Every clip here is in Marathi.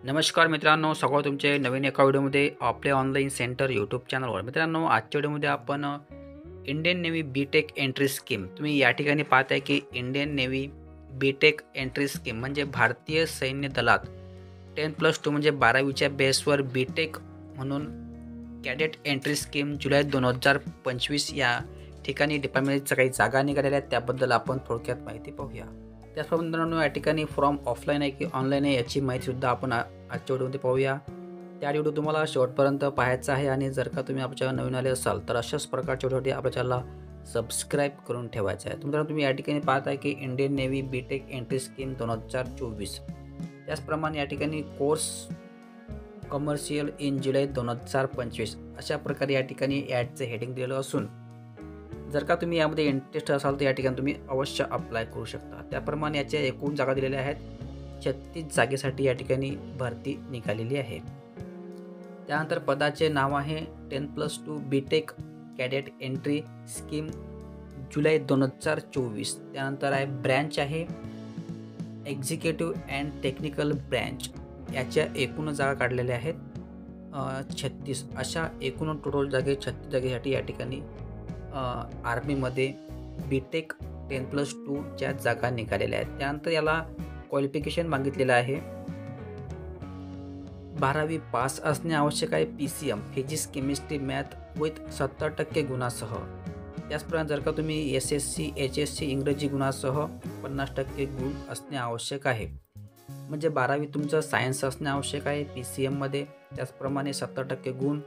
नमस्कार मित्रांनो, स्वागत तुमचे नवीन एका व्हिडिओमध्ये आपले ऑनलाईन सेंटर यूट्यूब चॅनलवर. मित्रांनो, आजच्या व्हिडिओमध्ये आपण Indian navy BTech entry scheme तुम्ही या ठिकाणी पाहताय की Indian navy BTech entry scheme म्हणजे भारतीय सैन्य दलात 10+2 म्हणजे 12वीच्या बेसवर बीटेक म्हणून कॅडेट एंट्री स्कीम जुलै 2025 या ठिकाणी डिपार्टमेंटच्या काही जागा निघालेल्या आहेत. त्याबद्दल आपण थोडक्यात माहिती पाहूया. त्याचप्रमाणे मित्रांनो, या ठिकाणी फॉर्म ऑफलाईन आहे की ऑनलाईन आहे याची माहितीसुद्धा आपण आजच्या व्हिडिओमध्ये पाहूया. त्या व्हिडिओ तुम्हाला शेवटपर्यंत पाहायचा आहे आणि जर का तुम्ही आपल्या नवीन आले असाल तर अशाच प्रकारच्या व्हिडिओसाठी आपल्या चॅनलला सबस्क्राईब करून ठेवायचं आहे. मित्रांनो, तुम्ही या ठिकाणी पाहताय की Indian navy BTech entry scheme 2024. त्याचप्रमाणे या ठिकाणी कोर्स कमर्शियल इन जुलै 2025 अशा प्रकारे या ठिकाणी ॲडचं हेडिंग दिलेलं असून जर का तुम्ही यामध्ये इंटरेस्ट असाल तर या ठिकाणी तुम्ही अवश्य अप्लाय करू शकता. त्याप्रमाणे याच्या एकूण जागा दिलेल्या आहेत. 36 जागेसाठी या ठिकाणी भरती निघालेली आहे. त्यानंतर पदाचे नाव आहे 10+2 बीटेक कॅडेट एंट्री स्कीम जुलै 2024. त्यानंतर आहे ब्रँच आहे एक्झिक्युटिव्ह अँड टेक्निकल ब्रँच. याच्या एकूण जागा काढलेल्या आहेत 36. अशा एकूण टोटल जागे 36 जागेसाठी या ठिकाणी आर्मीमध्ये बीटेक 10+2च्या जागा निघालेल्या आहेत. त्यानंतर याला क्वालिफिकेशन मागितलेलं आहे 12वी पास असणे आवश्यक आहे. PCM physics chemistry math with 70% गुणासह. त्याचप्रमाणे जर का तुम्ही SSC HSC इंग्रजी गुणासह 50% गुण असणे आवश्यक आहे. म्हणजे 12वी तुमचं सायन्स असणे आवश्यक आहे PCMमध्ये. त्याचप्रमाणे 70% गुण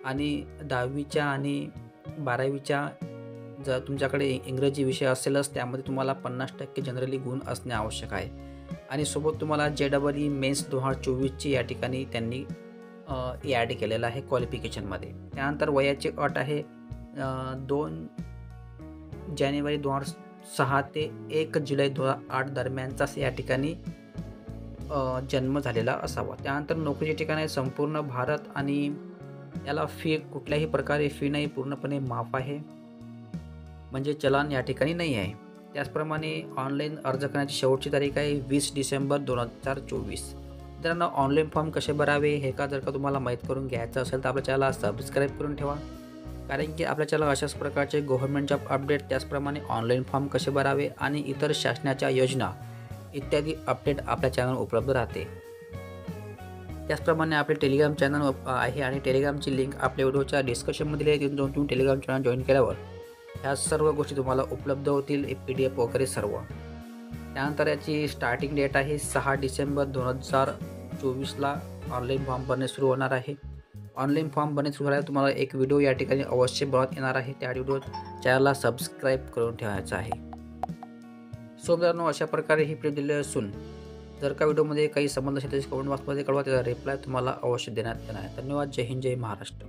आणि 10वीच्या आणि 12वीच्या जर तुमच्याकडे इंग्रजी विषय असेलच त्यामध्ये तुम्हाला 50% जनरली गुण असणे आवश्यक आहे. आणि सोबत तुम्हाला JEE मेन्स 2024ची या ठिकाणी त्यांनी ॲड केलेलं आहे क्वालिफिकेशनमध्ये. त्यानंतर वयाची अट आहे 2 जानेवारी 2006 ते 1 जुलै 2008 दरम्यानचाच या ठिकाणी जन्म झालेला असावा. त्यानंतर नोकरीचे ठिकाण आहे संपूर्ण भारत आणि याला फी कुठल्याही प्रकारे फी नाही, पूर्णपणे माफ आहे, म्हणजे चलन या ठिकाणी नाही आहे. त्याचप्रमाणे ऑनलाईन अर्ज करण्याची शेवटची तारीख आहे 20 डिसेंबर 2024. मित्रांनो, ऑनलाईन फॉर्म कसे भरावे हे जर का तुम्हाला माहीत करून घ्यायचं असेल तर आपल्या चॅनलला सबस्क्राईब करून ठेवा. कारण की आपल्या चॅनलला अशाच प्रकारचे गव्हर्नमेंट जॉब अपडेट, त्याचप्रमाणे ऑनलाईन फॉर्म कसे भरावे आणि इतर शासनाच्या योजना इत्यादी अपडेट आपल्या चॅनलवर उपलब्ध राहते. त्याचप्रमाणे आपले टेलिग्राम चॅनल आहे आणि टेलिग्रामची लिंक आपल्या व्हिडिओच्या डिस्क्रिप्शनमध्ये आहे. तिथून जाऊन तुम्ही टेलिग्राम चॅनल जॉईन केल्यावर ह्या सर्व गोष्टी तुम्हाला उपलब्ध होतील, PDF वगैरे सर्व. त्यानंतर याची स्टार्टिंग डेट आहे 6 डिसेंबर 2024ला ऑनलाईन फॉर्म भरणे सुरू होणार आहे. ऑनलाईन फॉर्म भरणे सुरू झाल्यावर तुम्हाला एक व्हिडिओ या ठिकाणी अवश्य बनवण्यात येणार आहे. त्या व्हिडिओ चॅनलला सबस्क्राईब करून ठेवायचं आहे. सो मित्रांनो, अशा प्रकारे ही व्हिडिओ दिली असून जर का व्हिडिओमध्ये काही संबंध असेल तर कमेंट बॉक्समध्ये कळवा. त्याचा रिप्लाय तुम्हाला अवश्य देण्यात येणार आहे. धन्यवाद. जय हिंद, जय महाराष्ट्र.